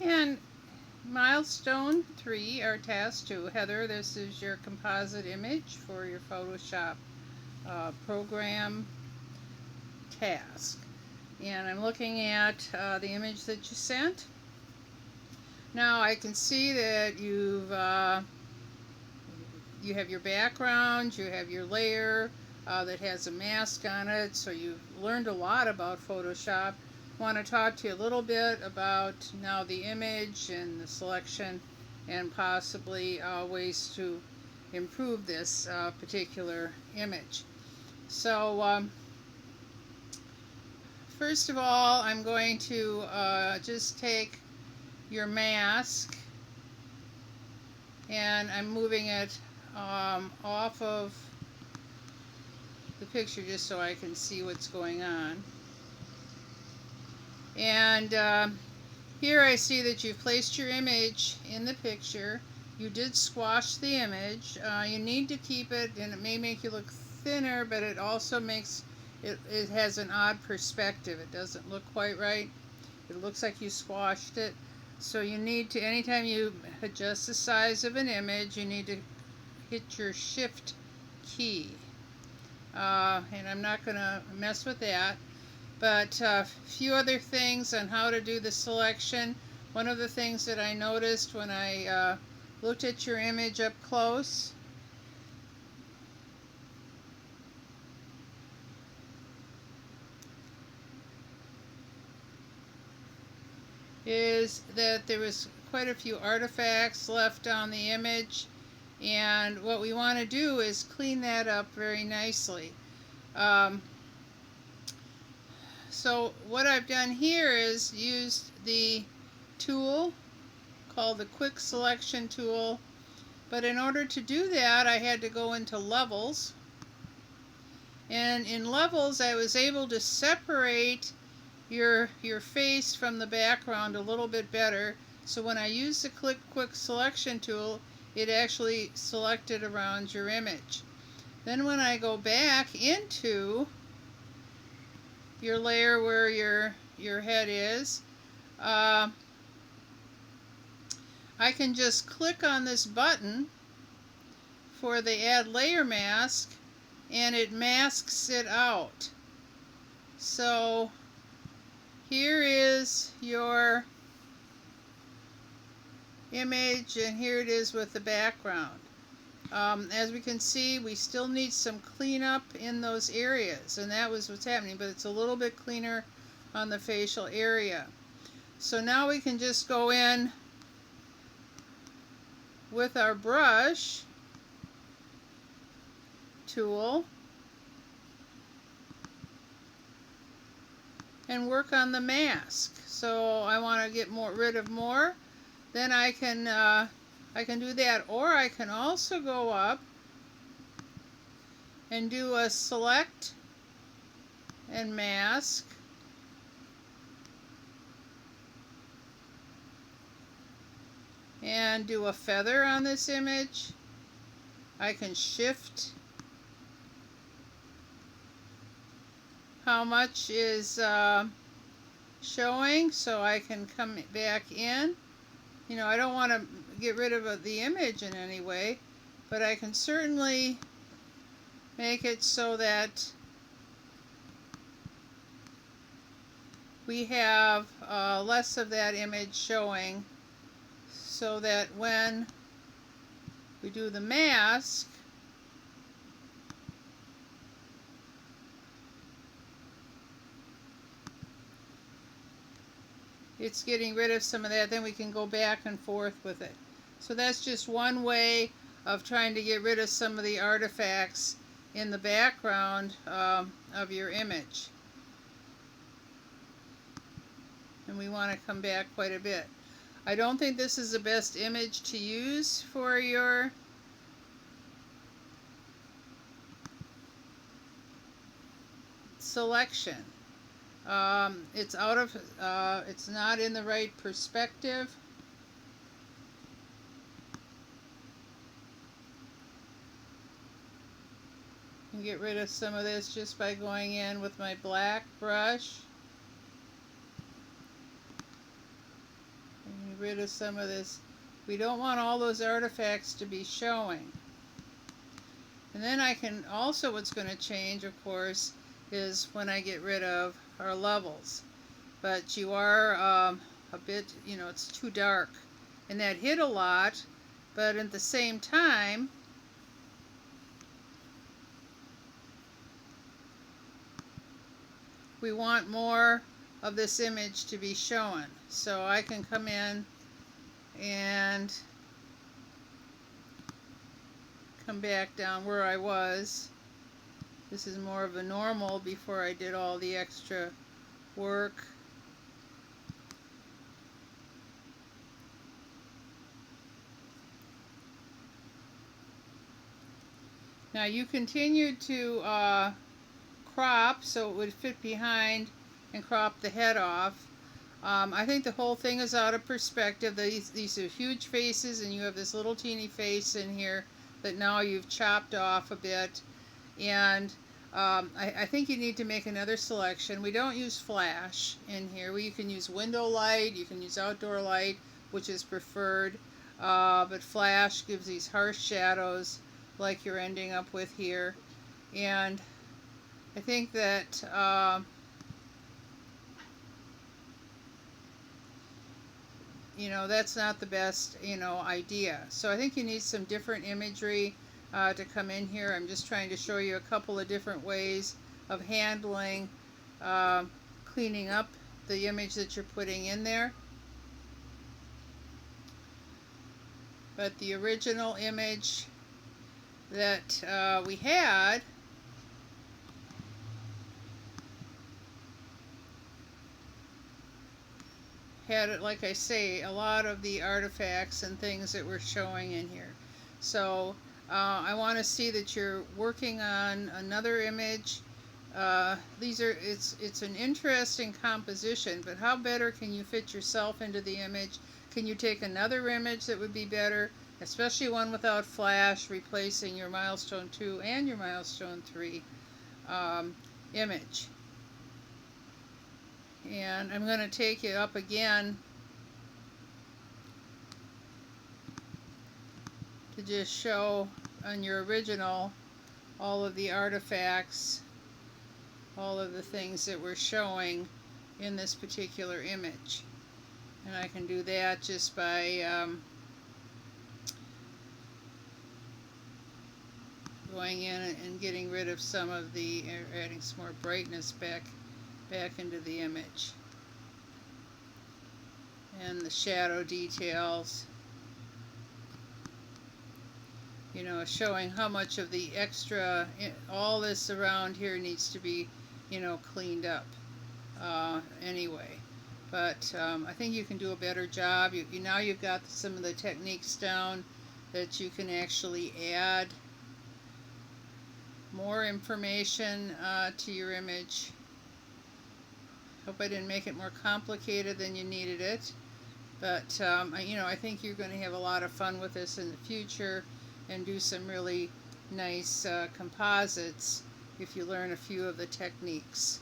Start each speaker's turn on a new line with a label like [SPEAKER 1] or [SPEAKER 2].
[SPEAKER 1] And milestone 3, or task 2. Heather, this is your composite image for your Photoshop program task. And I'm looking at the image that you sent. Now I can see that you have your background, you have your layer that has a mask on it, so you've learned a lot about Photoshop. I want to talk to you a little bit about now the image and the selection and possibly ways to improve this particular image. So first of all, I'm going to just take your mask and I'm moving it off of the picture just so I can see what's going on. And here I see that you've placed your image in the picture. You did squash the image. You need to keep it, and it may make you look thinner, but it also makes it has an odd perspective. It doesn't look quite right. It looks like you squashed it. So you need to, anytime you adjust the size of an image, you need to hit your shift key. And I'm not going to mess with that. But a few other things on how to do the selection. One of the things that I noticed when I looked at your image up close is that there was quite a few artifacts left on the image, and what we want to do is clean that up very nicely. So what I've done here is used the tool called the Quick Selection tool, but in order to do that I had to go into Levels, and in Levels I was able to separate your face from the background a little bit better. So when I use the Quick Selection tool, it actually selected around your image. Then when I go back into your layer where your head is, I can just click on this button for the Add Layer Mask, and it masks it out. So here is your image, and here it is with the background. As we can see, we still need some cleanup in those areas, and that was what's happening, but it's a little bit cleaner on the facial area. So now we can just go in with our brush tool and work on the mask. So I want to get rid of more, then I can do that, or I can also go up and do a select and mask, and do a feather on this image. I can shift how much is showing so I can come back in. You know, I don't want to get rid of the image in any way, but I can certainly make it so that we have less of that image showing, so that when we do the mask, it's getting rid of some of that. Then we can go back and forth with it. So that's just one way of trying to get rid of some of the artifacts in the background of your image. And we want to come back quite a bit. I don't think this is the best image to use for your selection. It's out of, it's not in the right perspective. You can get rid of some of this just by going in with my black brush. And rid of some of this. We don't want all those artifacts to be showing. And then I can also, what's going to change, of course, is when I get rid of our levels. But you are a bit, it's too dark. And that hid a lot, but at the same time, we want more of this image to be shown. So I can come in and come back down where I was. This is more of a normal before I did all the extra work. Now you continue to crop so it would fit behind and crop the head off. I think the whole thing is out of perspective. These are huge faces, and you have this little teeny face in here that now you've chopped off a bit. And I think you need to make another selection. We don't use flash in here. You can use window light, you can use outdoor light, which is preferred. But flash gives these harsh shadows like you're ending up with here. And I think that that's not the best idea. So I think you need some different imagery to come in here. I'm just trying to show you a couple of different ways of handling cleaning up the image that you're putting in there. But the original image that we had it, like I say, a lot of the artifacts and things that we're showing in here. So I want to see that you're working on another image. It's an interesting composition, but how better can you fit yourself into the image? Can you take another image that would be better, especially one without flash, replacing your Milestone 2 and your Milestone 3 image? And I'm going to take it up again to just show on your original all of the artifacts, all of the things that we're showing in this particular image. And I can do that just by going in and getting rid of some of the, adding some more brightness back into the image, and the shadow details, showing how much of the extra, all this around here needs to be cleaned up anyway. But I think you can do a better job. Now you've got some of the techniques down that you can actually add more information to your image. Hope I didn't make it more complicated than you needed it, but I think you're going to have a lot of fun with this in the future and do some really nice composites if you learn a few of the techniques.